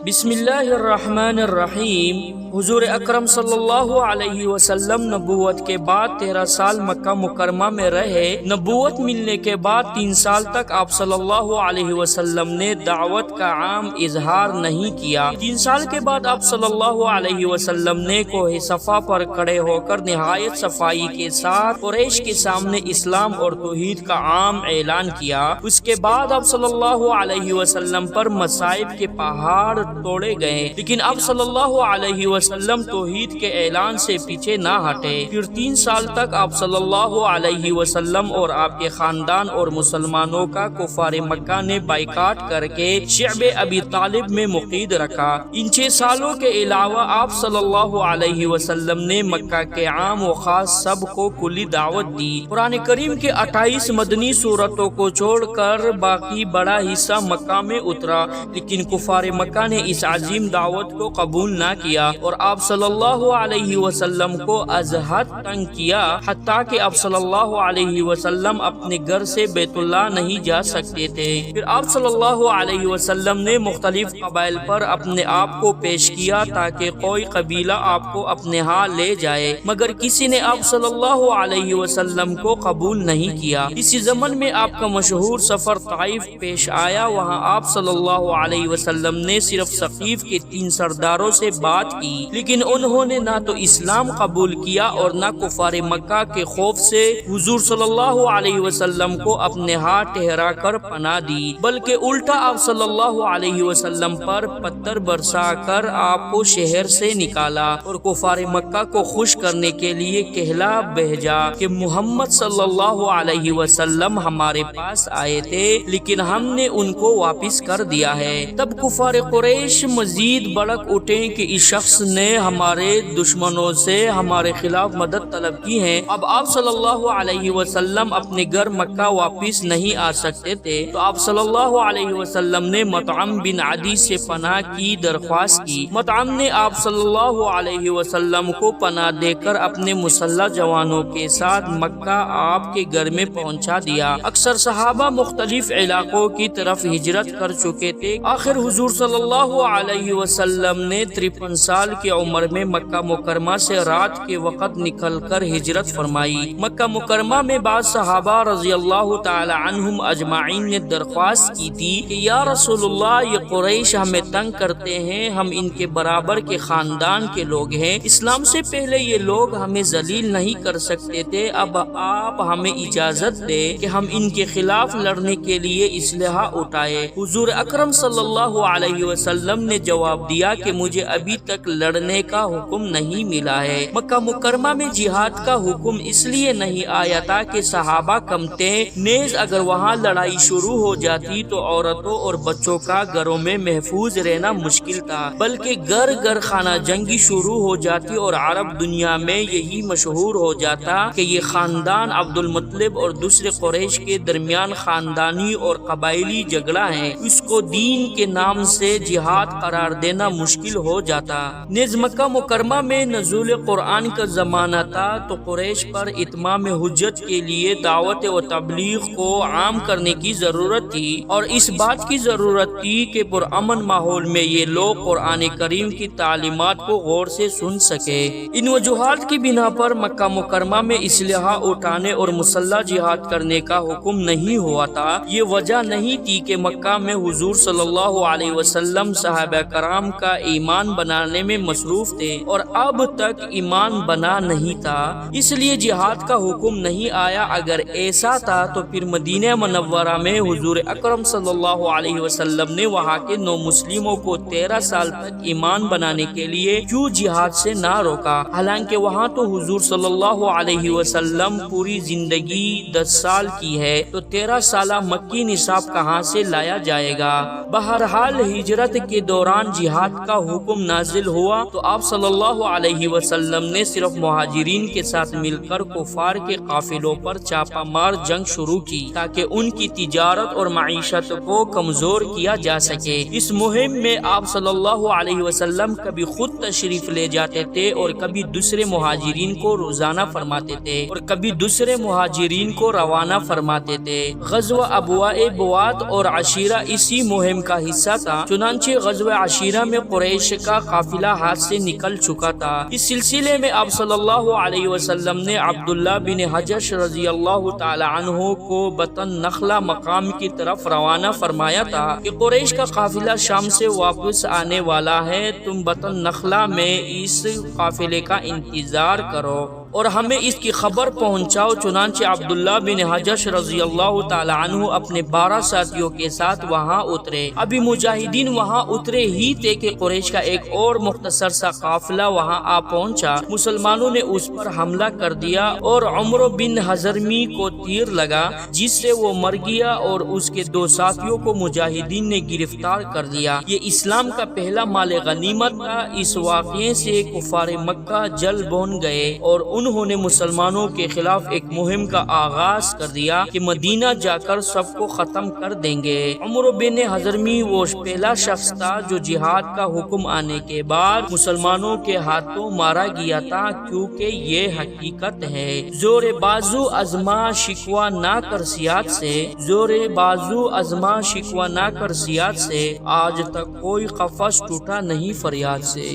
بسم اللہ الرحمن الرحیم۔ حضور اکرم صلی اللہ علیہ وسلم نبوت کے بعد 13 سال مکہ مکرمہ میں رہے۔ نبوت ملنے کے بعد 3 سال تک آپ صلی اللہ علیہ وسلم نے دعوت کا عام اظہار نہیں کیا۔ 3 سال کے بعد آپ صلی اللہ علیہ وسلم نے کوہ صفا پر کھڑے ہو کر نہایت صفائی کے ساتھ قریش کے سامنے اسلام اور توحید کا عام اعلان کیا۔ اس کے بعد آپ صلی اللہ علیہ وسلم پر مصائب کے پہاڑ توڑے گئے، لیکن آپ صلی اللہ علیہ وسلم توحید کے اعلان سے پیچھے نہ ہٹے۔ پھر 3 سال تک آپ صلی اللہ علیہ وسلم اور آپ کے خاندان اور مسلمانوں کا کفار مکہ نے بائیکاٹ کر کے شعب ابی طالب میں مقید رکھا۔ ان 6 سالوں کے علاوہ آپ صلی اللہ علیہ وسلم نے مکہ کے عام و خاص سب کو کلی دعوت دی۔ قرآن کریم کے 28 مدنی سورتوں کو چھوڑ کر باقی بڑا حصہ مکہ میں اترا، لیکن کفار مکہ نے اس عظیم دعوت کو قبول نہ کیا اور آپ صلی اللہ علیہ وسلم کو از حد تنگ کیا، حتیٰ کہ آپ صلی اللہ علیہ وسلم اپنے گھر سے بیت اللہ نہیں جا سکتے تھے۔ پھر آپ صلی اللہ علیہ وسلم نے مختلف قبائل پر اپنے آپ کو پیش کیا تاکہ کوئی قبیلہ آپ کو اپنے ہاں لے جائے، مگر کسی نے آپ صلی اللہ علیہ وسلم کو قبول نہیں کیا۔ اسی زمن میں آپ کا مشہور سفر طائف پیش آیا۔ وہاں آپ صلی اللہ علیہ وسلم نے صرف ثقیف کے 3 سرداروں سے بات کی، لیکن انہوں نے نہ تو اسلام قبول کیا اور نہ کفار مکہ کے خوف سے حضور صلی اللہ علیہ وسلم کو اپنے ہاتھ ٹھہرا کر پناہ دی، بلکہ الٹا آپ صلی اللہ علیہ وسلم پر پتھر برسا کر آپ کو شہر سے نکالا اور کفار مکہ کو خوش کرنے کے لیے کہلا بھیجا کہ محمد صلی اللہ علیہ وسلم ہمارے پاس آئے تھے، لیکن ہم نے ان کو واپس کر دیا ہے۔ تب کفار قریش مزید بڑک اٹھے کہ اس شخص نے ہمارے دشمنوں سے ہمارے خلاف مدد طلب کی ہے۔ اب آپ صلی اللہ علیہ وسلم اپنے گھر مکہ واپس نہیں آ سکتے تھے، تو آپ صلی اللہ علیہ وسلم نے مطعم بن عدی سے پناہ کی درخواست کی۔ مطعم نے آپ صلی اللہ علیہ وسلم کو پناہ دے کر اپنے مسلح جوانوں کے ساتھ مکہ آپ کے گھر میں پہنچا دیا۔ اکثر صحابہ مختلف علاقوں کی طرف ہجرت کر چکے تھے۔ آخر حضور صلی اللہ علیہ وسلم نے 53 سال کی عمر میں مکہ مکرمہ سے رات کے وقت نکل کر ہجرت فرمائی۔ مکہ مکرمہ میں بعض صحابہ رضی اللہ تعالی عنہم اجمعین نے درخواست کی تھی کہ یا رسول اللہ، یہ قریش ہمیں تنگ کرتے ہیں، ہم ان کے برابر کے خاندان کے لوگ ہیں، اسلام سے پہلے یہ لوگ ہمیں ذلیل نہیں کر سکتے تھے، اب آپ ہمیں اجازت دے کہ ہم ان کے خلاف لڑنے کے لیے اسلحہ اٹھائے۔ حضور اکرم صلی اللہ علیہ وسلم نے جواب دیا کہ مجھے ابھی تک لڑنے کا حکم نہیں ملا ہے۔ مکہ مکرمہ میں جہاد کا حکم اس لیے نہیں آیا تھا کہ صحابہ کم تھے، نیز اگر وہاں لڑائی شروع ہو جاتی تو عورتوں اور بچوں کا گھروں میں محفوظ رہنا مشکل تھا، بلکہ گھر گھر خانہ جنگی شروع ہو جاتی اور عرب دنیا میں یہی مشہور ہو جاتا کہ یہ خاندان عبد المطلب اور دوسرے قریش کے درمیان خاندانی اور قبائلی جھگڑا ہے، اس کو دین کے نام سے جہاد قرار دینا مشکل ہو جاتا۔ نیز مکہ مکرمہ میں نزول قرآن کا زمانہ تھا تو قریش پر اتمام حجت کے لیے دعوت و تبلیغ کو عام کرنے کی ضرورت تھی، اور اس بات کی ضرورت تھی کہ پرامن ماحول میں یہ لوگ قرآن کریم کی تعلیمات کو غور سے سن سکے۔ ان وجوہات کی بنا پر مکہ مکرمہ میں اسلحہ اٹھانے اور مسلح جہاد کرنے کا حکم نہیں ہوا تھا۔ یہ وجہ نہیں تھی کہ مکہ میں حضور صلی اللہ علیہ وسلم صحابہ کرام کا ایمان بنانے میں مصروف تھے اور اب تک ایمان بنا نہیں تھا، اس لیے جہاد کا حکم نہیں آیا۔ اگر ایسا تھا تو پھر مدینہ منورہ میں حضور اکرم صلی اللہ علیہ وسلم نے وہاں کے نو مسلموں کو 13 سال تک ایمان بنانے کے لیے کیوں جہاد سے نہ روکا؟ حالانکہ وہاں تو حضور صلی اللہ علیہ وسلم پوری زندگی 10 سال کی ہے، تو 13 سالہ مکی نصاب کہاں سے لایا جائے گا؟ بہرحال ہجرت کے دوران جہاد کا حکم نازل ہوا ہوا تو آپ صلی اللہ علیہ وسلم نے صرف مہاجرین کے ساتھ مل کر کفار کے قافلوں پر چھاپہ مار جنگ شروع کی تاکہ ان کی تجارت اور معیشت کو کمزور کیا جا سکے۔ اس مہم میں آپ صلی اللہ علیہ وسلم کبھی خود تشریف لے جاتے تھے اور کبھی دوسرے مہاجرین کو روزانہ فرماتے تھے اور کبھی دوسرے مہاجرین کو روانہ فرماتے تھے۔ غزوہ ابواء بواد اور عشیرہ اسی مہم کا حصہ تھا۔ چنانچہ غزوہ عشیرہ میں قریش کا قافلہ ہاتھ سے نکل چکا تھا۔ اس سلسلے میں آپ صلی اللہ علیہ وسلم نے عبداللہ بن حجش رضی اللہ تعالی عنہ کو بطن نخلہ مقام کی طرف روانہ فرمایا تھا کہ قریش کا قافلہ شام سے واپس آنے والا ہے، تم بطن نخلہ میں اس قافلے کا انتظار کرو اور ہمیں اس کی خبر پہنچاؤ۔ چنانچہ عبداللہ بن حجش رضی اللہ تعالی عنہ اپنے 12 ساتھیوں کے ساتھ وہاں اترے۔ ابھی مجاہدین وہاں اترے ہی تھے کہ قریش کا ایک اور مختصر سا قافلہ وہاں آ پہنچا۔ مسلمانوں نے اس پر حملہ کر دیا اور عمرو بن حضرمی کو تیر لگا جس سے وہ مر گیا اور اس کے 2 ساتھیوں کو مجاہدین نے گرفتار کر لیا۔ یہ اسلام کا پہلا مال غنیمت تھا۔ اس واقعے سے کفار مکہ جل بون گئے اور انہوں نے مسلمانوں کے خلاف ایک مہم کا آغاز کر دیا کہ مدینہ جا کر سب کو ختم کر دیں گے۔ عمرو بن حضرمی وہ پہلا شخص تھا جو جہاد کا حکم آنے کے بعد مسلمانوں کے ہاتھوں مارا گیا تھا، کیونکہ یہ حقیقت ہے زور بازو ازما شکوا نہ کر سیاد سے، زور بازو ازما شکوا نہ کر سیاد سے، آج تک کوئی قفس ٹوٹا نہیں فریاد سے۔